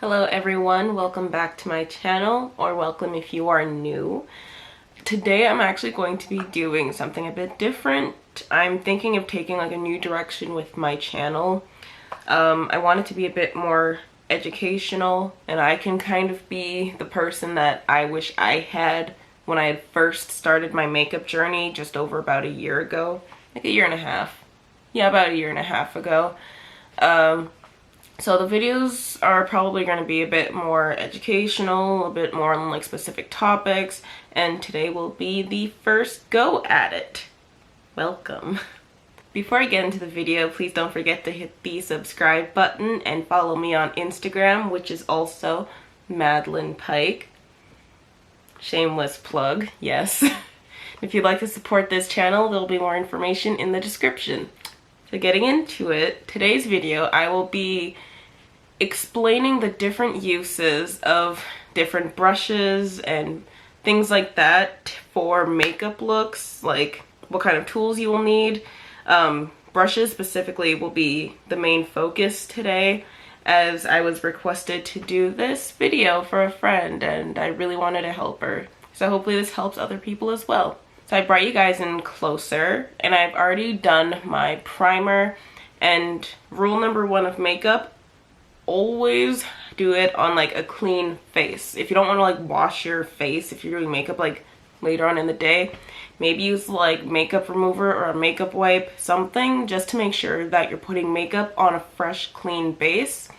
Hello everyone, welcome back to my channel, or welcome if you are new. Today I'm actually going to be doing something a bit different. I'm thinking of taking like a new direction with my channel. I want it to be a bit more educational, and I can kind of be the person that I wish I had when I had first started my makeup journey just over about a year ago. Like a year and a half. Yeah, about a year and a half ago. So the videos are probably going to be a bit more educational, a bit more on like specific topics, and today will be the first go at it. Welcome. Before I get into the video, please don't forget to hit the subscribe button and follow me on Instagram, which is also Madeline Pike. Shameless plug, yes. If you'd like to support this channel, there'll be more information in the description. So getting into it, today's video I will be explaining the different uses of different brushes and things like that for makeup looks, like what kind of tools you will need. Brushes specifically will be the main focus today, as I was requested to do this video for a friend and I really wanted to help her. So hopefully this helps other people as well. So I brought you guys in closer, and I've already done my primer. And rule number one of makeup, always do it on like a clean face. If you don't want to like wash your face, if you're doing makeup like later on in the day, maybe use like makeup remover or a makeup wipe, something, just to make sure that you're putting makeup on a fresh, clean base.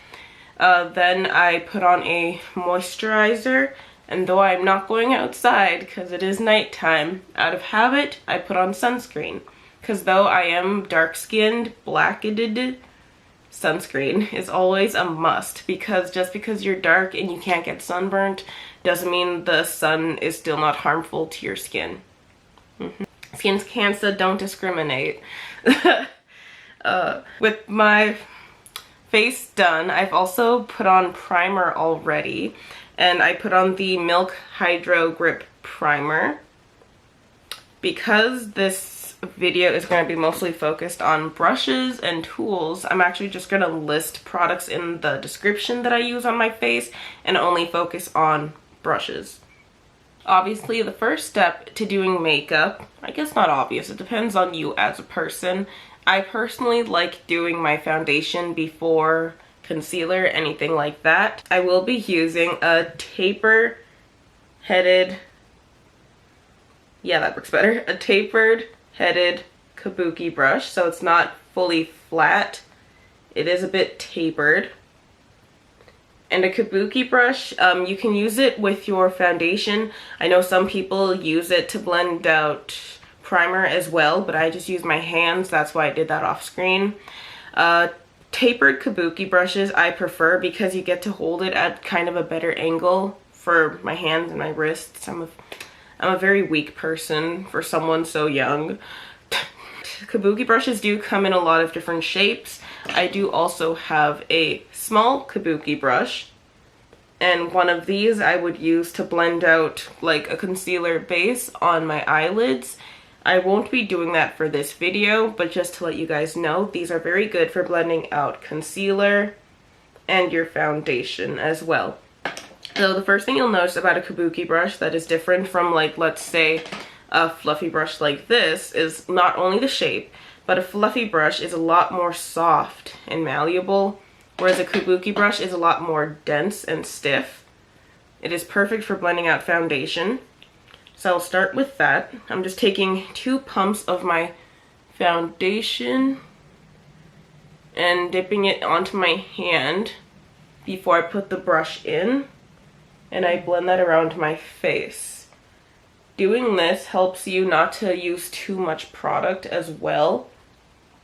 Then I put on a moisturizer. And though I'm not going outside because it is nighttime, out of habit, I put on sunscreen. Because though I am dark-skinned, blackened, sunscreen is always a must. Because just because you're dark and you can't get sunburnt doesn't mean the sun is still not harmful to your skin. Skin's cancer, don't discriminate. With my face done, I've also put on primer already. And I put on the Milk Hydro Grip Primer. Because this video is going to be mostly focused on brushes and tools, I'm actually just going to list products in the description that I use on my face and only focus on brushes. Obviously, the first step to doing makeup, I guess not obvious, it depends on you as a person. I personally like doing my foundation before concealer, anything like that. I will be using a taper headed, yeah, that works better, a tapered headed kabuki brush. So it's not fully flat, it is a bit tapered. And a kabuki brush, you can use it with your foundation. I know some people use it to blend out primer as well, but I just use my hands, that's why I did that off screen. Tapered kabuki brushes I prefer because you get to hold it at kind of a better angle for my hands and my wrists. I'm a very weak person for someone so young. Kabuki brushes do come in a lot of different shapes. I do also have a small kabuki brush, and one of these I would use to blend out like a concealer base on my eyelids. I won't be doing that for this video, but just to let you guys know, these are very good for blending out concealer and your foundation as well. So the first thing you'll notice about a kabuki brush that is different from, like, let's say a fluffy brush like this is not only the shape, but a fluffy brush is a lot more soft and malleable, whereas a kabuki brush is a lot more dense and stiff. It is perfect for blending out foundation. So I'll start with that. I'm just taking 2 pumps of my foundation and dipping it onto my hand before I put the brush in, and I blend that around my face. Doing this helps you not to use too much product as well,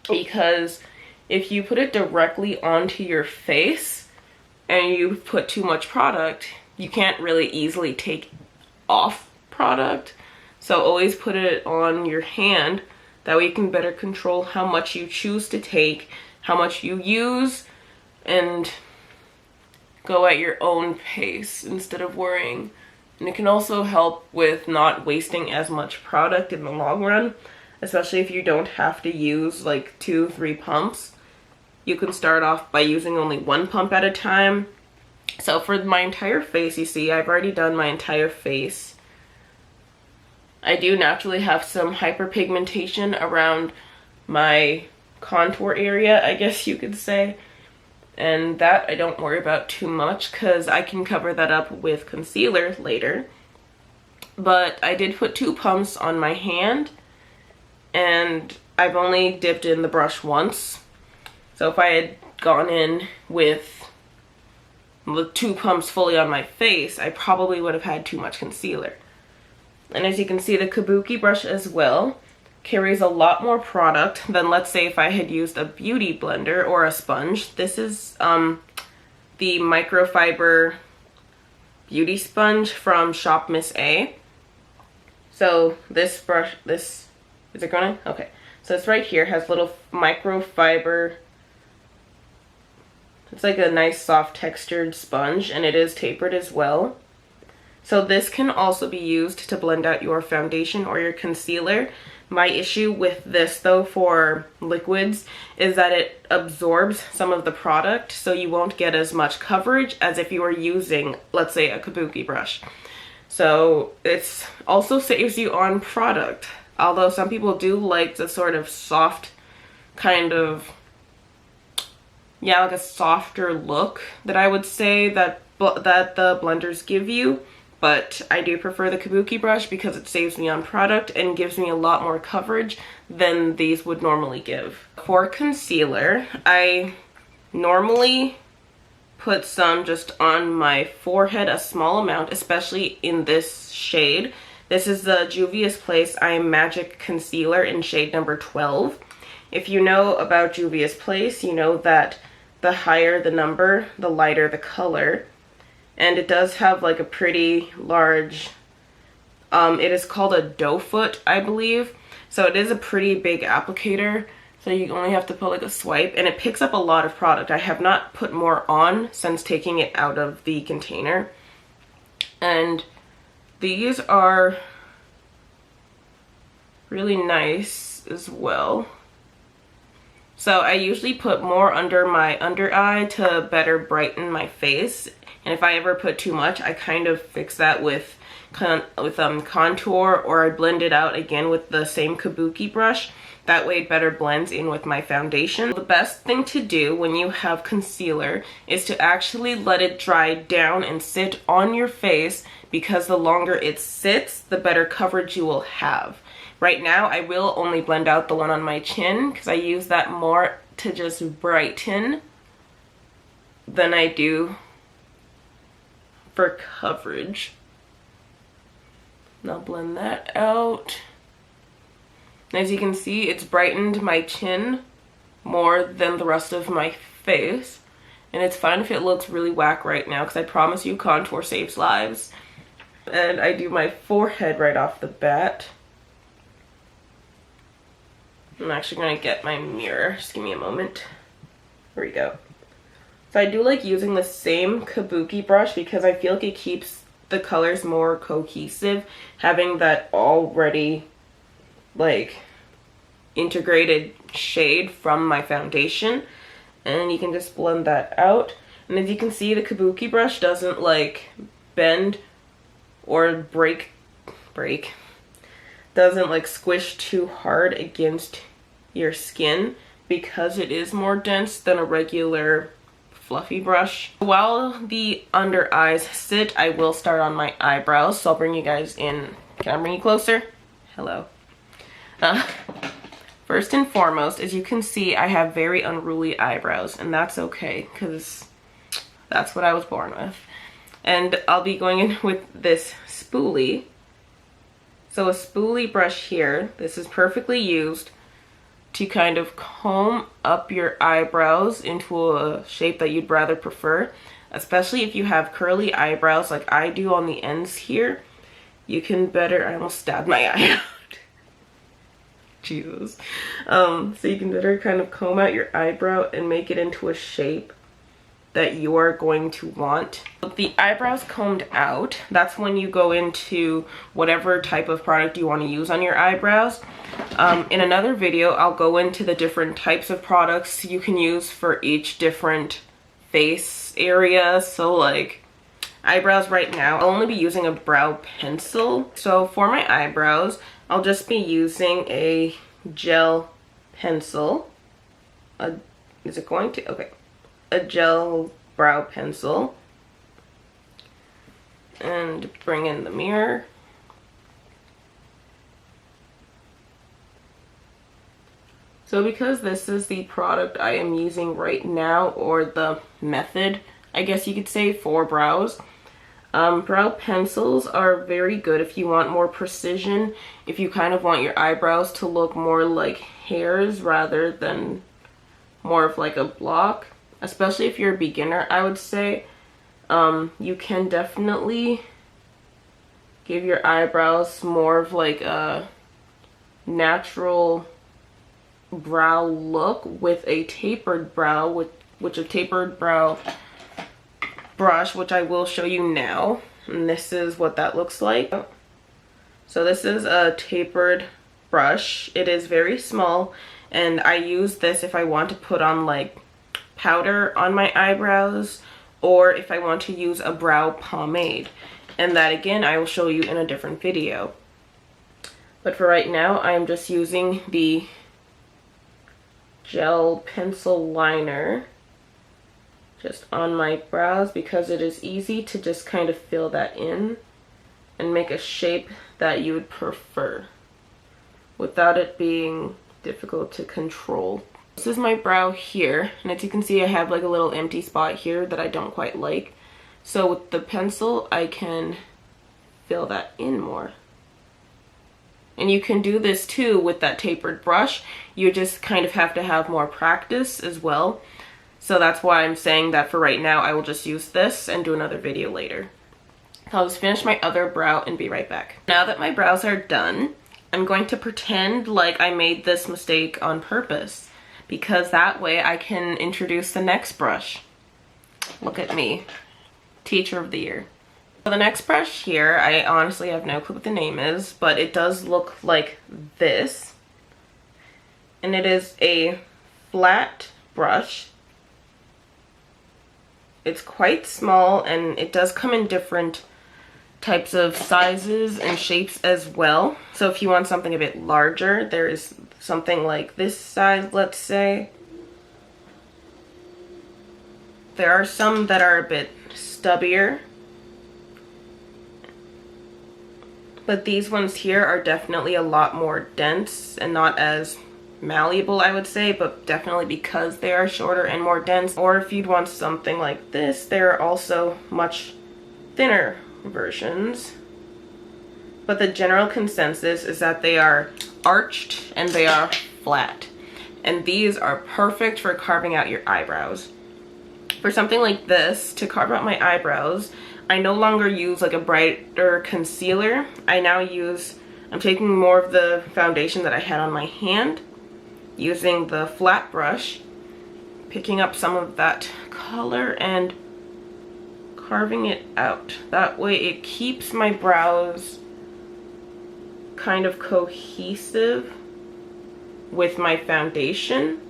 because if you put it directly onto your face and you put too much product, you can't really easily take off product. So always put it on your hand, that way you can better control how much you choose to take, how much you use, and go at your own pace instead of worrying. And it can also help with not wasting as much product in the long run, especially if you don't have to use like 2-3 pumps. You can start off by using only 1 pump at a time, So for my entire face, you see, I've already done my entire face. I do naturally have some hyperpigmentation around my contour area, I guess you could say. And that I don't worry about too much because I can cover that up with concealer later. But I did put 2 pumps on my hand, and I've only dipped in the brush once. So if I had gone in with the 2 pumps fully on my face, I probably would have had too much concealer. And as you can see, the Kabuki brush as well carries a lot more product than, let's say, if I had used a beauty blender or a sponge. This is the microfiber beauty sponge from Shop Miss A. So this brush, is it going to? Okay. So it's right here, has little microfiber. It's like a nice soft textured sponge, and it is tapered as well. So this can also be used to blend out your foundation or your concealer. My issue with this though for liquids is that it absorbs some of the product, so you won't get as much coverage as if you were using, let's say, a Kabuki brush. So it's also saves you on product. Although some people do like the sort of soft kind of, yeah, like a softer look that I would say that the blenders give you. But I do prefer the Kabuki brush because it saves me on product and gives me a lot more coverage than these would normally give. For concealer, I normally put some just on my forehead, a small amount, especially in this shade. This is the Juvias Place I Am Magic Concealer in shade number 12. If you know about Juvias Place, you know that the higher the number, the lighter the color. And it does have like a pretty large, it is called a doe foot, I believe. So it is a pretty big applicator. So you only have to put like a swipe, and it picks up a lot of product. I have not put more on since taking it out of the container. And these are really nice as well. So I usually put more under my under eye to better brighten my face. And if I ever put too much, I kind of fix that with contour, or I blend it out again with the same Kabuki brush. That way it better blends in with my foundation. The best thing to do when you have concealer is to actually let it dry down and sit on your face, because the longer it sits, the better coverage you will have. Right now, I will only blend out the one on my chin because I use that more to just brighten than I do for coverage. Now blend that out. As you can see, it's brightened my chin more than the rest of my face. And it's fine if it looks really whack right now, because I promise you contour saves lives. And I do my forehead right off the bat. I'm actually going to get my mirror. Just give me a moment. Here we go. So I do like using the same Kabuki brush because I feel like it keeps the colors more cohesive, having that already like integrated shade from my foundation. And you can just blend that out. And as you can see, the Kabuki brush doesn't like bend or break, doesn't like squish too hard against your skin because it is more dense than a regular fluffy brush. While the under eyes sit, I will start on my eyebrows. So I'll bring you guys in. Can I bring you closer? Hello. First and foremost, as you can see, I have very unruly eyebrows, and that's okay because that's what I was born with. And I'll be going in with this spoolie. So a spoolie brush here, this is perfectly used to kind of comb up your eyebrows into a shape that you'd rather prefer, especially if you have curly eyebrows like I do on the ends here. You can better, I almost stabbed my eye out. Jesus. So you can better kind of comb out your eyebrow and make it into a shape that you are going to want. With the eyebrows combed out, that's when you go into whatever type of product you want to use on your eyebrows. In another video, I'll go into the different types of products you can use for each different face area. So like eyebrows right now, I'll only be using a brow pencil. So for my eyebrows, I'll just be using a gel pencil. Is it going to? Okay. A gel brow pencil. And bring in the mirror. So because this is the product I am using right now, or the method, I guess you could say, for brows, brow pencils are very good if you want more precision, if you kind of want your eyebrows to look more like hairs rather than more of like a block, especially if you're a beginner, I would say. You can definitely give your eyebrows more of like a natural brow look with a tapered brow, which a tapered brow brush, which I will show you now. And this is what that looks like. So this is a tapered brush. It is very small, and I use this if I want to put on like powder on my eyebrows, or if I want to use a brow pomade. And that again, I will show you in a different video. But for right now, I am just using the gel pencil liner just on my brows, because it is easy to just kind of fill that in and make a shape that you would prefer without it being difficult to control. This is my brow here, and as you can see, I have like a little empty spot here that I don't quite like. So with the pencil, I can fill that in more. And you can do this too with that tapered brush. You just kind of have to have more practice as well. So that's why I'm saying that for right now, I will just use this and do another video later. I'll just finish my other brow and be right back. Now that my brows are done, I'm going to pretend like I made this mistake on purpose, because that way I can introduce the next brush. Look at me, teacher of the year. So the next brush here, I honestly have no clue what the name is, but it does look like this. And it is a flat brush. It's quite small, and it does come in different types of sizes and shapes as well. So if you want something a bit larger, there is something like this size, let's say. There are some that are a bit stubbier, but these ones here are definitely a lot more dense and not as malleable, I would say, but definitely because they are shorter and more dense. Or if you'd want something like this, there are also much thinner versions. But the general consensus is that they are arched and they are flat. And these are perfect for carving out your eyebrows. For something like this, to carve out my eyebrows, I no longer use like a brighter concealer. I'm taking more of the foundation that I had on my hand, using the flat brush, picking up some of that color and carving it out. That way it keeps my brows kind of cohesive with my foundation.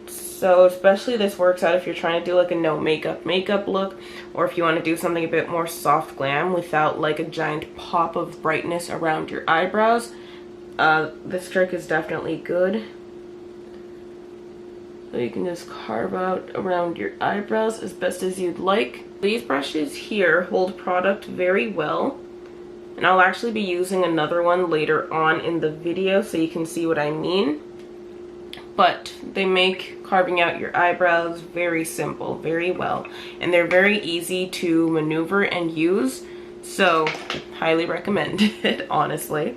So especially this works out if you're trying to do like a no makeup look, or if you want to do something a bit more soft glam without like a giant pop of brightness around your eyebrows. This trick is definitely good. So you can just carve out around your eyebrows as best as you'd like. These brushes here hold product very well, and I'll actually be using another one later on in the video so you can see what I mean. But they make carving out your eyebrows very simple, very well, and they're very easy to maneuver and use, so highly recommend it, honestly.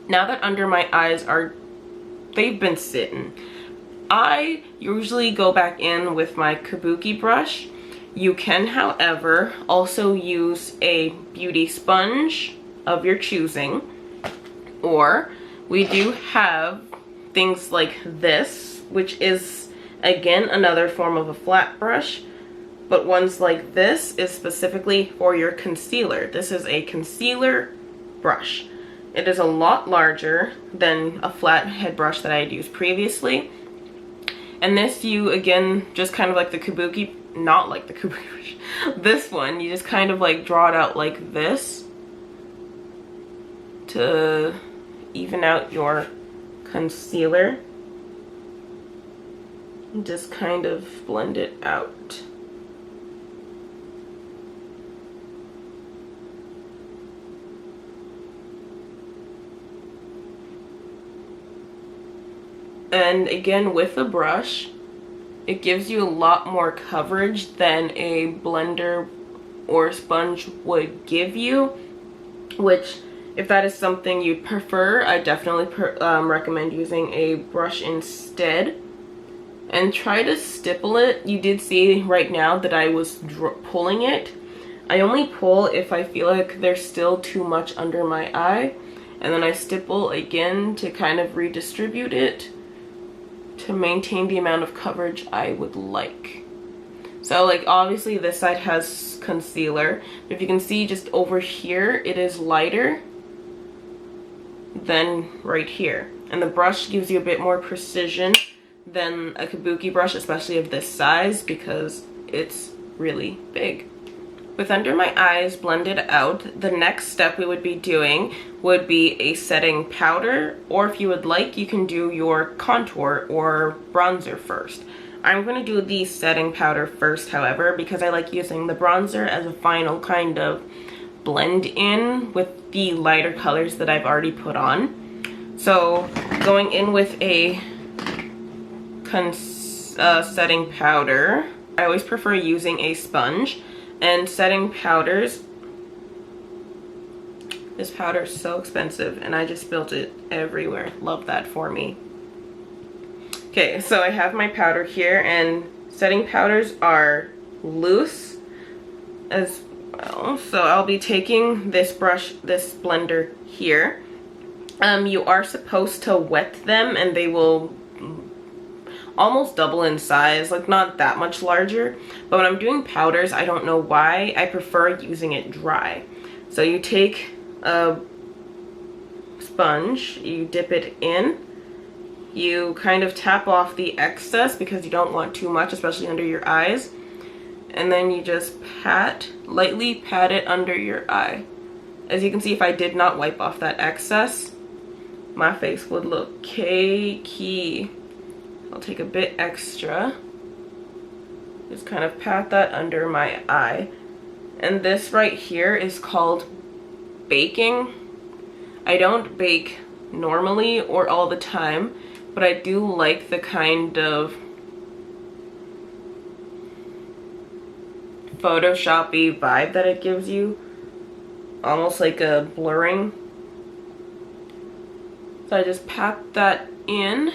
Now that under my eyes they've been sitting, I usually go back in with my kabuki brush. You can, however, also use a beauty sponge of your choosing, or we do have things like this, which is again another form of a flat brush, but ones like this is specifically for your concealer. This is a concealer brush. It is a lot larger than a flat head brush that I had used previously, And this, you again just kind of like the kabuki, not like the kabuki brush, this one you just kind of like draw it out like this to even out your concealer. And just kind of blend it out. And again, with a brush, it gives you a lot more coverage than a blender or sponge would give you, which if that is something you'd prefer, I definitely recommend using a brush instead. And try to stipple it. You did see right now that I was pulling it. I only pull if I feel like there's still too much under my eye, and then I stipple again to kind of redistribute it to maintain the amount of coverage I would like. So like obviously this side has concealer, but if you can see just over here, it is lighter than right here. And the brush gives you a bit more precision than a kabuki brush, especially of this size, because it's really big. With under my eyes blended out, the next step we would be doing would be a setting powder, or if you would like, you can do your contour or bronzer first. I'm going to do the setting powder first, however, because I like using the bronzer as a final kind of blend in with the lighter colors that I've already put on. So going in with a setting powder, I always prefer using a sponge. And setting powders, this powder is so expensive and I just spilled it everywhere. Love that for me. Okay, so I have my powder here, and setting powders are loose as well. So I'll be taking this brush, this blender here. You are supposed to wet them and they will almost double in size, like not that much larger. But when I'm doing powders, I don't know why, I prefer using it dry. So you take a sponge, you dip it in, you kind of tap off the excess because you don't want too much, especially under your eyes, and then you just lightly pat it under your eye. As you can see, if I did not wipe off that excess, my face would look cakey. I'll take a bit extra, just kind of pat that under my eye. And this right here is called baking. I don't bake normally or all the time, but I do like the kind of Photoshop-y vibe that it gives you, almost like a blurring. So I just pat that in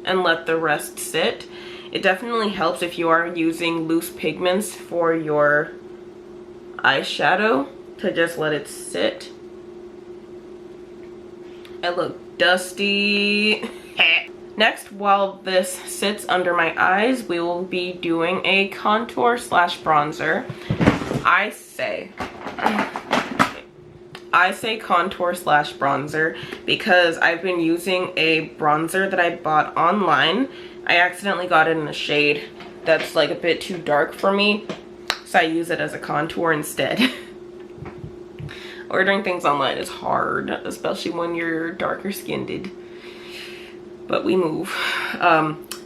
and let the rest sit. It definitely helps if you are using loose pigments for your eyeshadow to just let it sit. I look dusty. Next, while this sits under my eyes, we will be doing a contour slash bronzer. I say contour slash bronzer because I've been using a bronzer that I bought online. I accidentally got it in a shade that's like a bit too dark for me, so I use it as a contour instead. Ordering things online is hard, especially when you're darker skinned, but we move.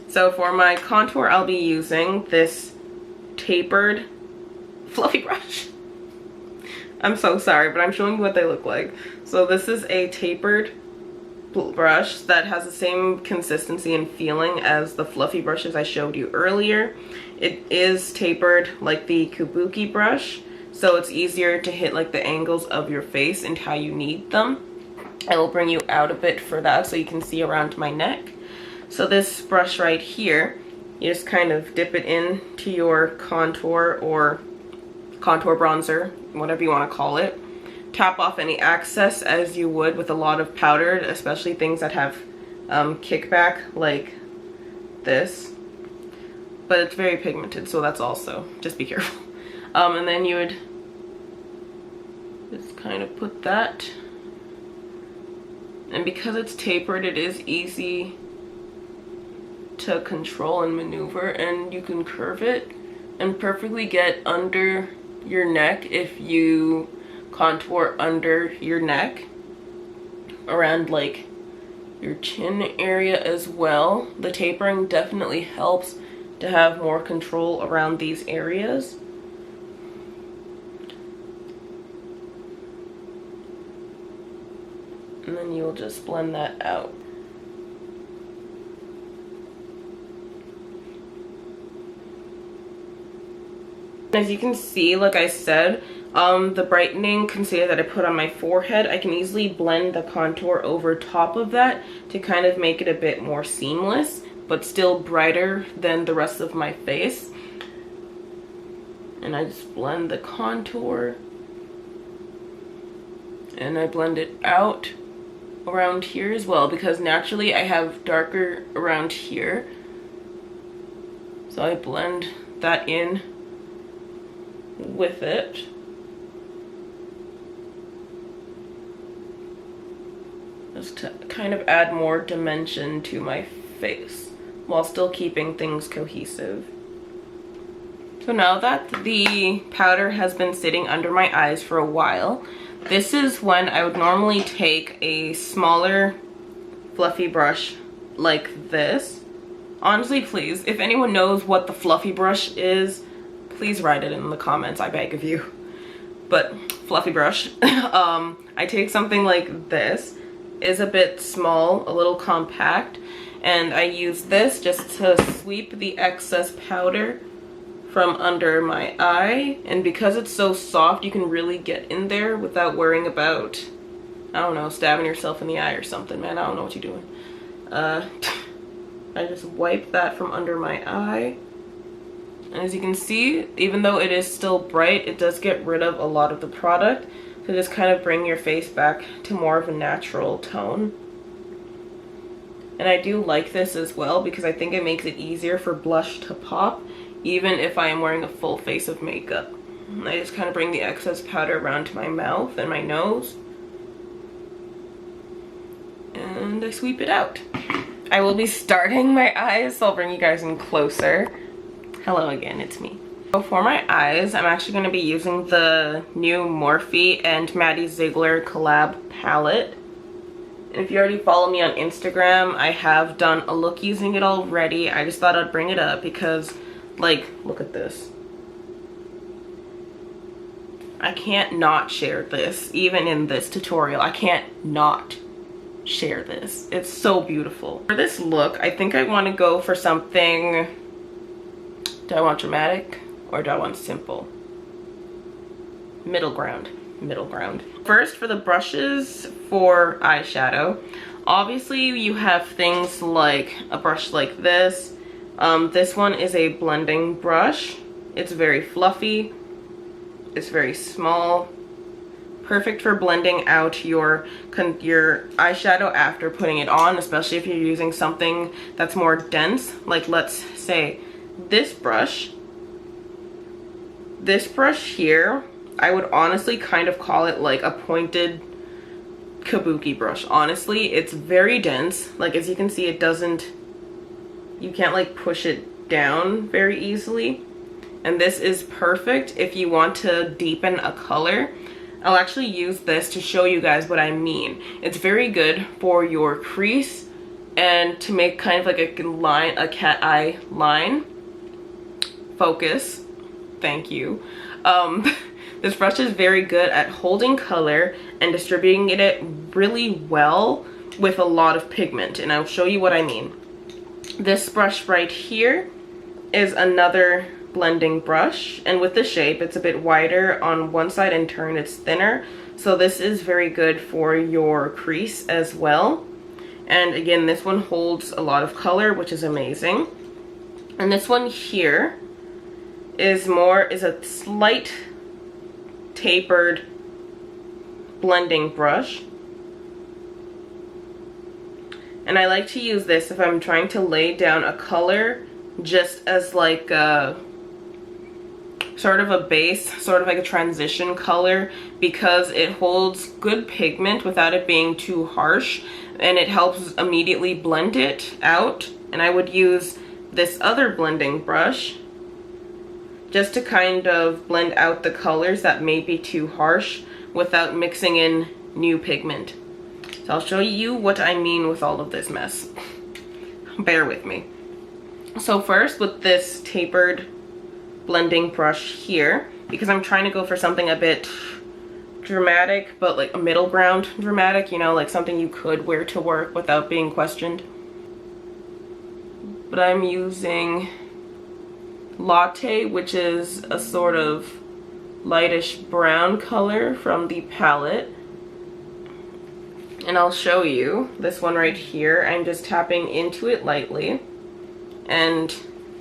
So for my contour, I'll be using this tapered fluffy brush. I'm so sorry, but I'm showing you what they look like. So this is a tapered brush that has the same consistency and feeling as the fluffy brushes I showed you earlier. It is tapered like the kabuki brush, so it's easier to hit like the angles of your face and how you need them. I will bring you out a bit for that so you can see around my neck. So this brush right here, you just kind of dip it into your contour or contour bronzer, whatever you want to call it. Tap off any excess as you would with a lot of powder, especially things that have kickback like this. But it's very pigmented, so that's also, just be careful. And then you would just kind of put that. And because it's tapered, it is easy to control and maneuver, and you can curve it and perfectly get under your neck if you contour under your neck, around like your chin area as well. The tapering definitely helps to have more control around these areas. And then you'll just blend that out. As you can see, like I said, the brightening concealer that I put on my forehead, I can easily blend the contour over top of that to kind of make it a bit more seamless, but still brighter than the rest of my face. And I just blend the contour, and I blend it out around here as well, because naturally I have darker around here. So I blend that in with it. Just to kind of add more dimension to my face while still keeping things cohesive. So now that the powder has been sitting under my eyes for a while, this is when I would normally take a smaller fluffy brush like this. Honestly, please, if anyone knows what the fluffy brush is, please write it in the comments, I beg of you. But fluffy brush, I take something like this. Is a bit small, a little compact, and I use this just to sweep the excess powder from under my eye. And because it's so soft, you can really get in there without worrying about, I don't know, stabbing yourself in the eye or something, man. I don't know what you're doing. I just wipe that from under my eye. And as you can see, even though it is still bright, it does get rid of a lot of the product to just kind of bring your face back to more of a natural tone. And I do like this as well because I think it makes it easier for blush to pop, even if I am wearing a full face of makeup. And I just kind of bring the excess powder around to my mouth and my nose, and I sweep it out. I will be starting my eyes, so I'll bring you guys in closer. Hello again, it's me. So for my eyes, I'm actually going to be using the new Morphe and Maddie Ziegler collab palette. And if you already follow me on Instagram, I have done a look using it already. I just thought I'd bring it up because, like, look at this. I can't not share this, even in this tutorial. I can't not share this. It's so beautiful. For this look, I think I want to go for something. Do I want dramatic or do I want simple? Middle ground. Middle ground. First, for the brushes for eyeshadow, obviously you have things like a brush like this. This one is a blending brush. It's very fluffy. It's very small. Perfect for blending out your eyeshadow after putting it on, especially if you're using something that's more dense. Like, let's say this brush here, I would honestly kind of call it like a pointed kabuki brush. Honestly, it's very dense. Like, as you can see, you can't like push it down very easily. And this is perfect if you want to deepen a color. I'll actually use this to show you guys what I mean. It's very good for your crease and to make kind of like a line, a cat eye line. Focus. Thank you. This brush is very good at holding color and distributing it really well with a lot of pigment, and I'll show you what I mean. This brush right here is another blending brush, and with the shape, it's a bit wider on one side, in turn it's thinner, so this is very good for your crease as well. And again, this one holds a lot of color, which is amazing. And this one here is a slight tapered blending brush, and I like to use this if I'm trying to lay down a color just as like a sort of a base, sort of like a transition color, because it holds good pigment without it being too harsh, and it helps immediately blend it out And I would use this other blending brush just to kind of blend out the colors that may be too harsh without mixing in new pigment. So I'll show you what I mean with all of this mess. Bear with me. So first, with this tapered blending brush here, because I'm trying to go for something a bit dramatic, but like a middle ground dramatic, you know, like something you could wear to work without being questioned. But I'm using Latte, which is a sort of lightish brown color from the palette. And I'll show you this one right here. I'm just tapping into it lightly. And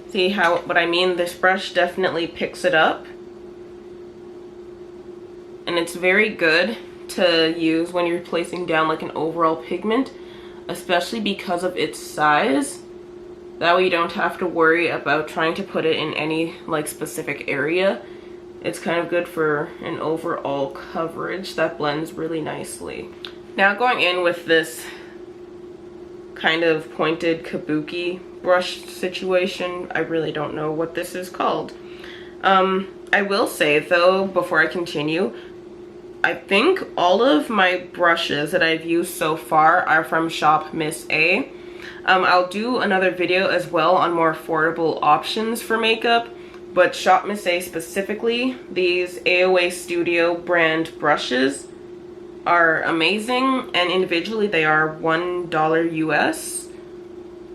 see what I mean? This brush definitely picks it up. And it's very good to use when you're placing down like an overall pigment, especially because of its size. That way you don't have to worry about trying to put it in any like specific area. It's kind of good for an overall coverage that blends really nicely. Now going in with this kind of pointed kabuki brush situation. I really don't know what this is called. I will say though, before I continue, I think all of my brushes that I've used so far are from Shop Miss A. I'll do another video as well on more affordable options for makeup, but Shop Miss A specifically, these AOA Studio brand brushes are amazing, and individually they are $1 US.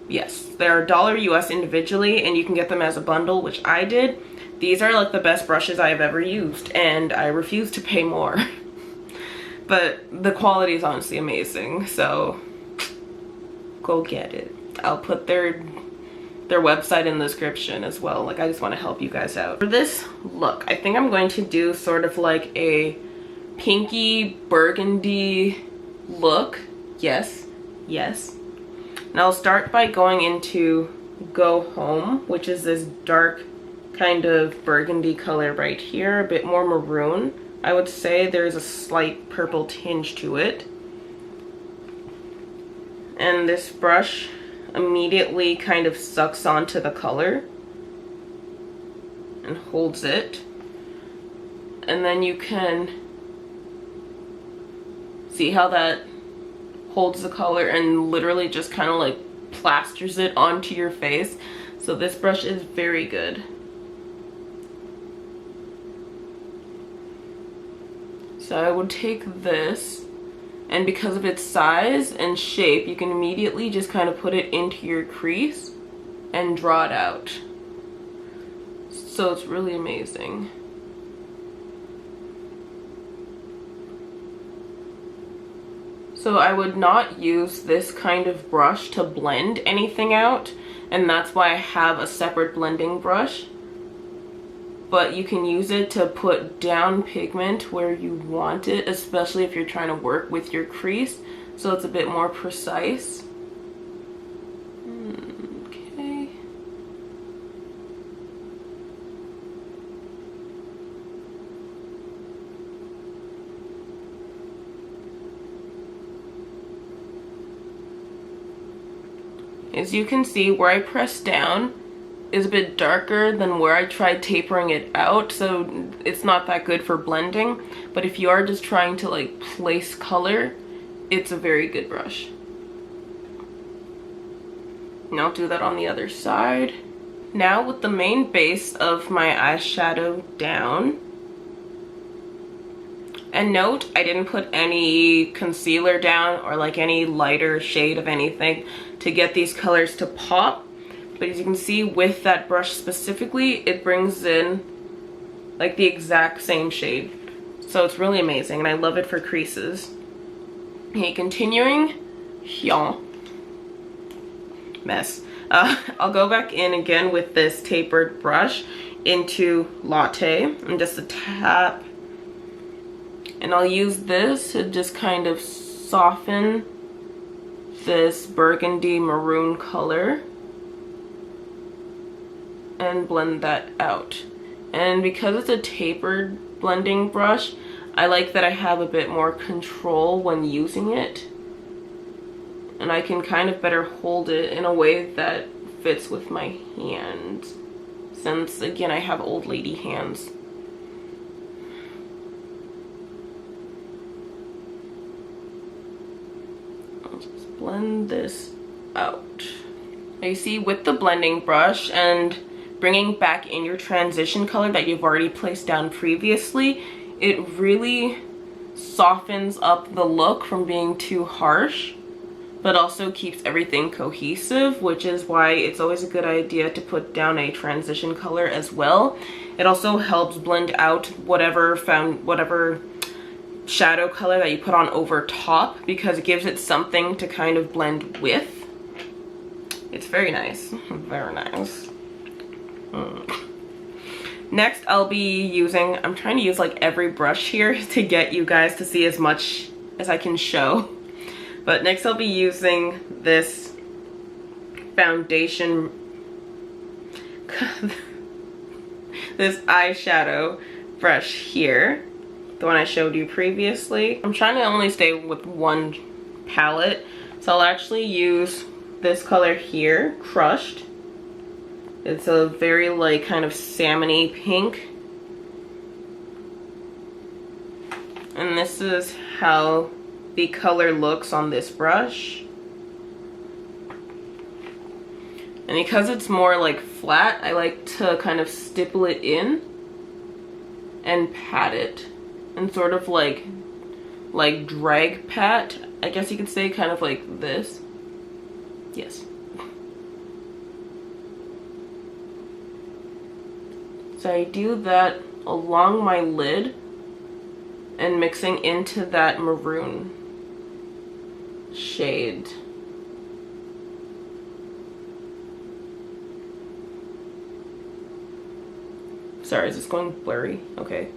Yes, they are $1 US individually, and you can get them as a bundle, which I did. These are like the best brushes I have ever used, and I refuse to pay more. But the quality is honestly amazing, so go get it. I'll put their website in the description as well. Like, I just want to help you guys out. For this look, I think I'm going to do sort of like a pinky burgundy look. Yes, yes. And I'll start by going into Go Home, which is this dark kind of burgundy color right here, a bit more maroon. I would say there's a slight purple tinge to it. And this brush immediately kind of sucks onto the color and holds it. And then you can see how that holds the color and literally just kind of like plasters it onto your face. So this brush is very good. So I would take this, and because of its size and shape, you can immediately just kind of put it into your crease and draw it out. So it's really amazing. So I would not use this kind of brush to blend anything out, and that's why I have a separate blending brush. But you can use it to put down pigment where you want it, especially if you're trying to work with your crease, so it's a bit more precise. Okay. As you can see, where I press down is a bit darker than where I tried tapering it out, so it's not that good for blending. But if you are just trying to like place color, it's a very good brush. And I'll do that on the other side. Now with the main base of my eyeshadow down, and note, I didn't put any concealer down or like any lighter shade of anything to get these colors to pop. But as you can see, with that brush specifically, it brings in like the exact same shade. So it's really amazing, and I love it for creases. Okay, continuing. Mess. I'll go back in again with this tapered brush into Latte, and just a tap. And I'll use this to just kind of soften this burgundy maroon color and blend that out. And because it's a tapered blending brush, I like that I have a bit more control when using it. And and I can kind of better hold it in a way that fits with my hand, since again I have old lady hands. I'll just blend this out. Now you see, with the blending brush and bringing back in your transition color that you've already placed down previously, it really softens up the look from being too harsh, but also keeps everything cohesive, which is why it's always a good idea to put down a transition color as well. It also helps blend out whatever shadow color that you put on over top, because it gives it something to kind of blend with. It's very nice, very nice. Next, I'll be using, I'm trying to use like every brush here to get you guys to see as much as I can show. But next I'll be using this foundation, this eyeshadow brush here, the one I showed you previously. I'm trying to only stay with one palette, so I'll actually use this color here, Crushed. It's a very like kind of salmony pink. And this is how the color looks on this brush. And because it's more like flat, I like to kind of stipple it in and pat it. And sort of like drag pat, I guess you could say, kind of like this. Yes. So I do that along my lid and mixing into that maroon shade. Sorry, is this going blurry? Okay.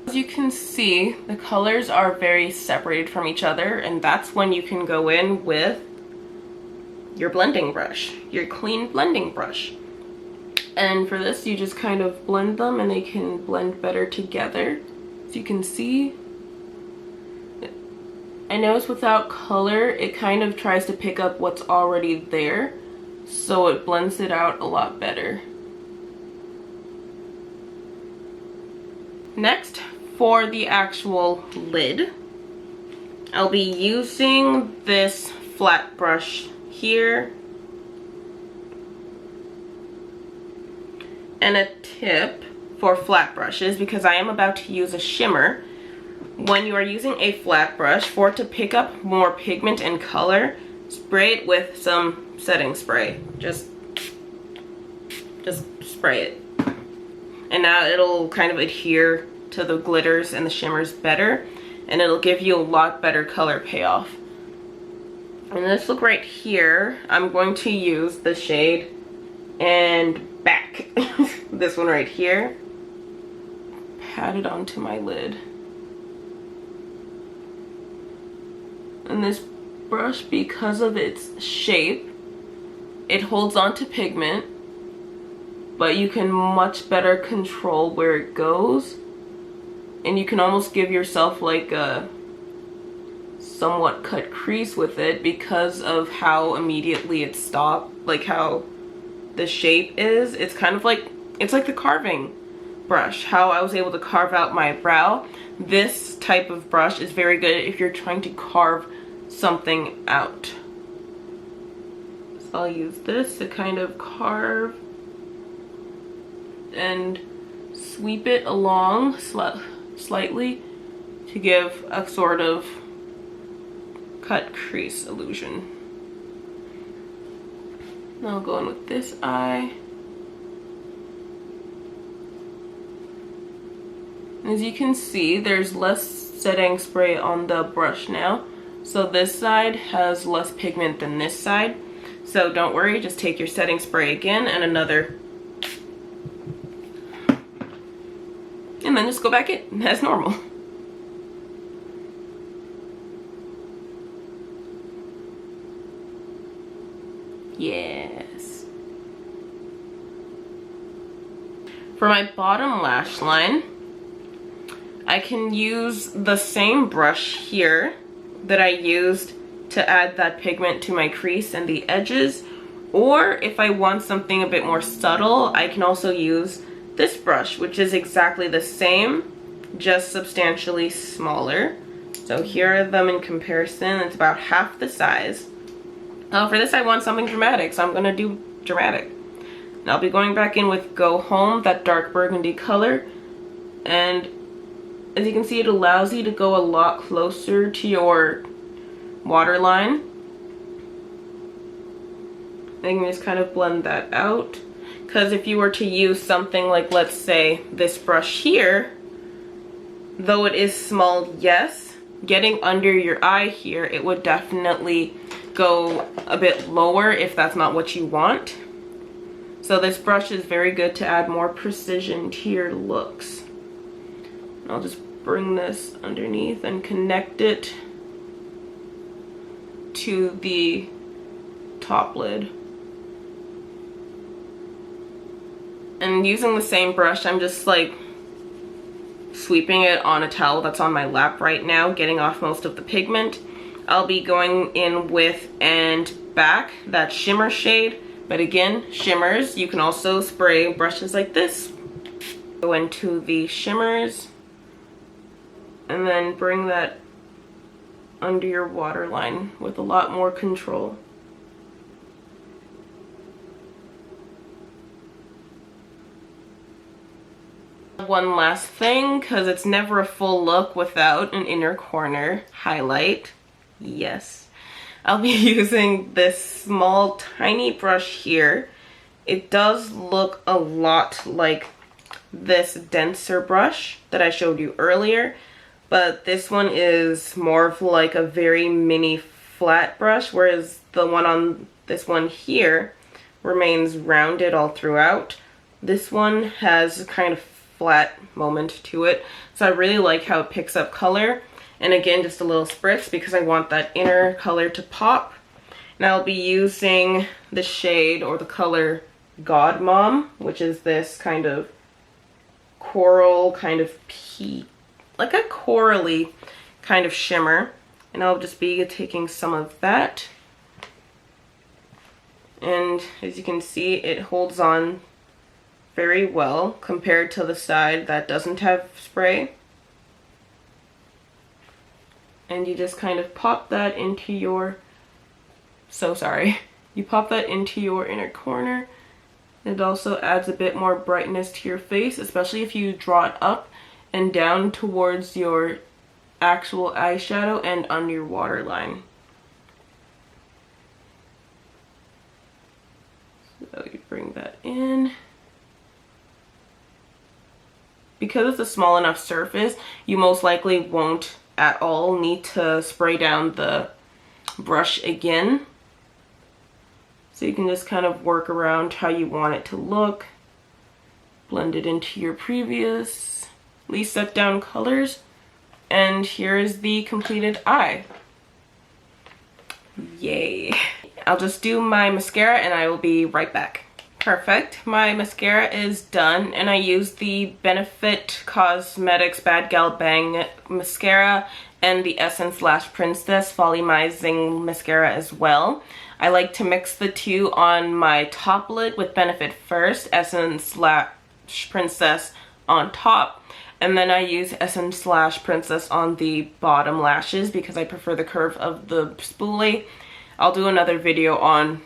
As you can see, the colors are very separated from each other, and that's when you can go in with your blending brush, your clean blending brush. And for this, you just kind of blend them and they can blend better together. As you can see, I notice without color, it kind of tries to pick up what's already there, so it blends it out a lot better. Next, for the actual lid, I'll be using this flat brush here and a tip for flat brushes, because I am about to use a shimmer. When you are using a flat brush, for it to pick up more pigment and color, spray it with some setting spray. Just spray it. And now it'll kind of adhere to the glitters and the shimmers better, and it'll give you a lot better color payoff. And this look right here, I'm going to use the shade and Back. This one right here. Pat it onto my lid. And this brush, because of its shape, it holds on to pigment, but you can much better control where it goes, and you can almost give yourself like a somewhat cut crease with it because of how immediately it stopped, like how the shape is. It's kind of like, it's like the carving brush, how I was able to carve out my brow. This type of brush is very good if you're trying to carve something out. So I'll use this to kind of carve and sweep it along slightly to give a sort of cut crease illusion. Now I'll go in with this eye. As you can see, there's less setting spray on the brush now. So this side has less pigment than this side. So don't worry, just take your setting spray again and another. And then just go back in as normal. For my bottom lash line, I can use the same brush here that I used to add that pigment to my crease and the edges, or if I want something a bit more subtle, I can also use this brush, which is exactly the same, just substantially smaller. So here are them in comparison. It's about half the size. For this I want something dramatic, so I'm gonna do dramatic. And I'll be going back in with Go Home, that dark burgundy color, and as you can see, it allows you to go a lot closer to your waterline. And you can just kind of blend that out. Because if you were to use something like, let's say, this brush here, though it is small, yes, getting under your eye here, it would definitely go a bit lower if that's not what you want. So this brush is very good to add more precision to your looks. I'll just bring this underneath and connect it to the top lid. And using the same brush, I'm just like sweeping it on a towel that's on my lap right now, getting off most of the pigment. I'll be going in with And Back, that shimmer shade. But again, shimmers, you can also spray brushes like this. Go into the shimmers and then bring that under your waterline with a lot more control. One last thing, because it's never a full look without an inner corner highlight. Yes. I'll be using this small tiny brush here. It does look a lot like this denser brush that I showed you earlier, but this one is more of like a very mini flat brush, whereas the one on this one here remains rounded all throughout. This one has kind of flat moment to it, so I really like how it picks up color. And again, just a little spritz because I want that inner color to pop. And I'll be using the shade or the color God Mom, which is this kind of coral, kind of like a corally kind of shimmer. And I'll just be taking some of that. And as you can see, it holds on very well compared to the side that doesn't have spray. And you just kind of pop that into your, you pop that into your inner corner. It also adds a bit more brightness to your face, especially if you draw it up and down towards your actual eyeshadow and under your waterline. So you bring that in. Because it's a small enough surface, you most likely won't at all need to spray down the brush again. So you can just kind of work around how you want it to look. Blend it into your previously set down colors. And here is the completed eye. Yay. I'll just do my mascara and I will be right back. Perfect. My mascara is done and I used the Benefit Cosmetics Badgal Bang mascara and the Essence Lash Princess Volumizing mascara as well. I like to mix the two on my top lid with Benefit first, Essence Lash Princess on top, and then I use Essence Lash Princess on the bottom lashes because I prefer the curve of the spoolie. I'll do another video on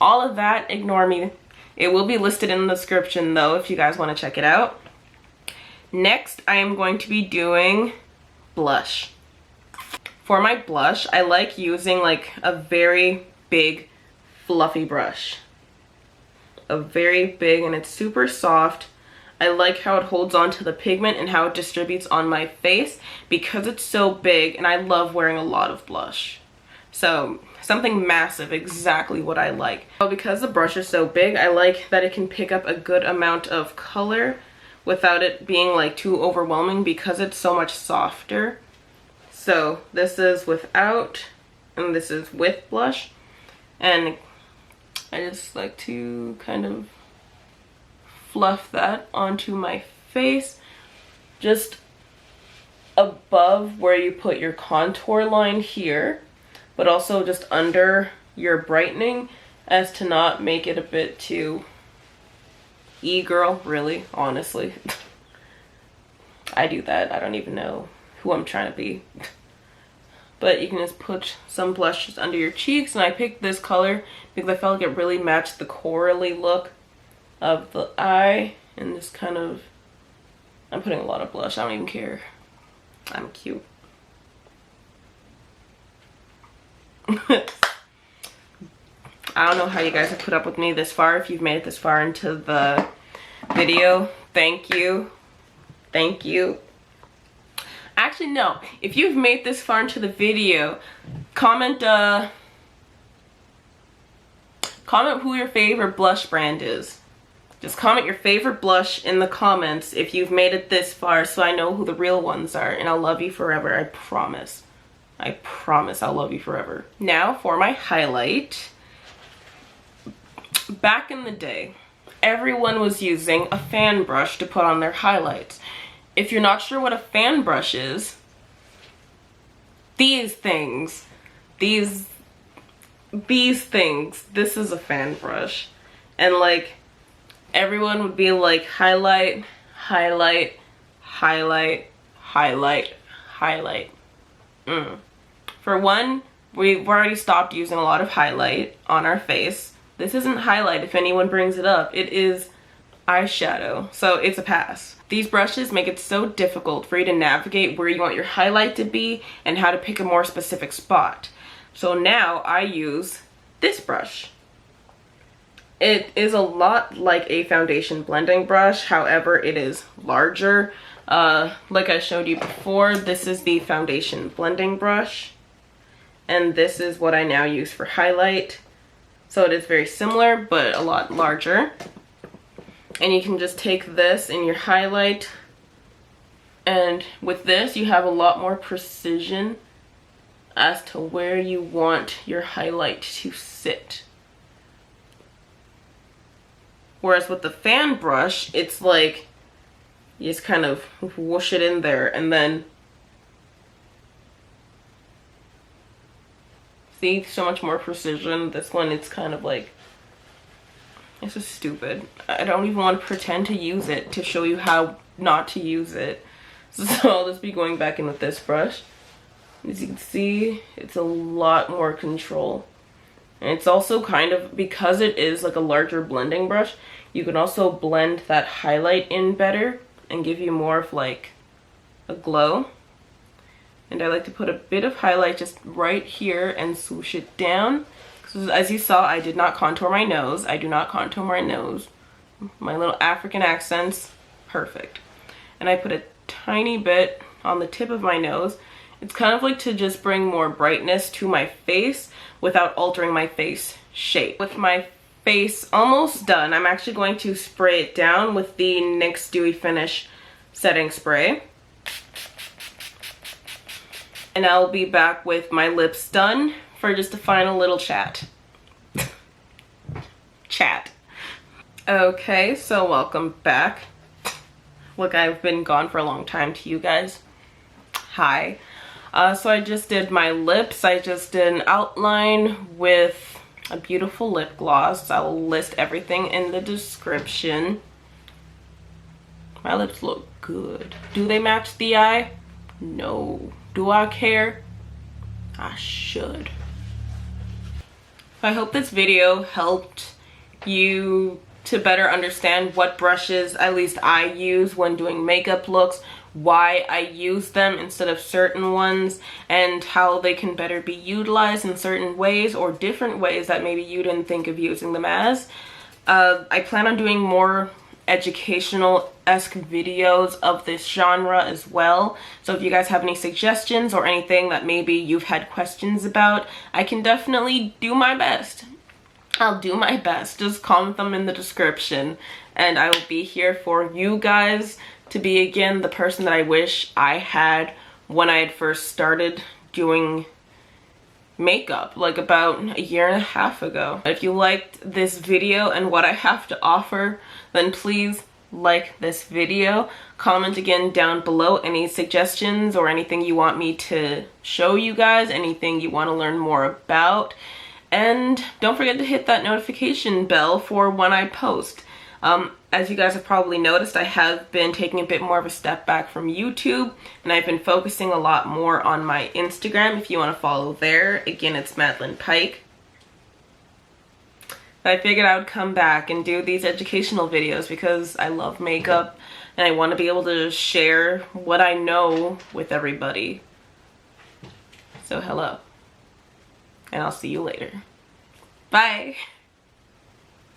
all of that. Ignore me. It will be listed in the description though if you guys want to check it out. Next, I am going to be doing blush. For my blush, I like using like a very big fluffy brush. A very big, and it's super soft. I like how it holds on to the pigment and how it distributes on my face because it's so big, and I love wearing a lot of blush. So something massive, exactly what I like. Because the brush is so big, I like that it can pick up a good amount of color without it being like too overwhelming because it's so much softer. So this is without and this is with blush, and I just like to kind of fluff that onto my face, just above where you put your contour line here, but also just under your brightening, as to not make it a bit too e-girl, really, honestly. I do that. I don't even know who I'm trying to be. But you can just put some blushes under your cheeks, and I picked this color because I felt like it really matched the corally look of the eye, and this kind of, I'm putting a lot of blush, I don't even care. I'm cute. I don't know how you guys have put up with me this far. If you've made it this far into the video, thank you. Thank you. Actually, no. If you've made this far into the video, comment who your favorite blush brand is. Just comment your favorite blush in the comments if you've made it this far, so I know who the real ones are, and I'll love you forever. I promise. I promise I'll love you forever. Now for my highlight. Back in the day, everyone was using a fan brush to put on their highlights. If you're not sure what a fan brush is, these things, this is a fan brush. And like, everyone would be like, highlight, highlight, highlight, highlight, highlight. For one, we've already stopped using a lot of highlight on our face. This isn't highlight if anyone brings it up. It is eyeshadow, so it's a pass. These brushes make it so difficult for you to navigate where you want your highlight to be and how to pick a more specific spot. So now I use this brush. It is a lot like a foundation blending brush, however it is larger. Like I showed you before, this is the foundation blending brush, and this is what I now use for highlight. So it is very similar, but a lot larger. And you can just take this in your highlight, and with this you have a lot more precision as to where you want your highlight to sit. Whereas with the fan brush, it's like you just kind of whoosh it in there, and then see, so much more precision. This one, it's kind of like, it's just stupid. I don't even want to pretend to use it to show you how not to use it. So I'll just be going back in with this brush. As you can see, it's a lot more control. And it's also kind of, because it is like a larger blending brush, you can also blend that highlight in better and give you more of like a glow. And I like to put a bit of highlight just right here and swoosh it down. So as you saw, I did not contour my nose. I do not contour my nose. My little African accents, perfect. And I put a tiny bit on the tip of my nose. It's kind of like to just bring more brightness to my face without altering my face shape. With my face almost done, I'm actually going to spray it down with the NYX Dewy Finish setting spray. And I'll be back with my lips done for just a final little chat. Okay, so welcome back. Look, I've been gone for a long time to you guys. Hi. So I just did my lips. I just did an outline with a beautiful lip gloss. I will list everything in the description. My lips look good. Do they match the eye? No. Do I care? I should. I hope this video helped you to better understand what brushes at least I use when doing makeup looks, why I use them instead of certain ones, and how they can better be utilized in certain ways or different ways that maybe you didn't think of using them as. I plan on doing more educational-esque videos of this genre as well, so if you guys have any suggestions or anything that maybe you've had questions about, I can definitely do my best. I'll do my best. Just comment them in the description, and I will be here for you guys to be again the person that I wish I had when I had first started doing makeup like about a year and a half ago. If you liked this video and what I have to offer, then please like this video. Comment again down below any suggestions or anything you want me to show you guys, anything you want to learn more about. And don't forget to hit that notification bell for when I post. As you guys have probably noticed, I have been taking a bit more of a step back from YouTube, and I've been focusing a lot more on my Instagram. If you want to follow there, again, it's Madeline Pike. I figured I would come back and do these educational videos because I love makeup and I want to be able to share what I know with everybody. So hello, and I'll see you later. Bye.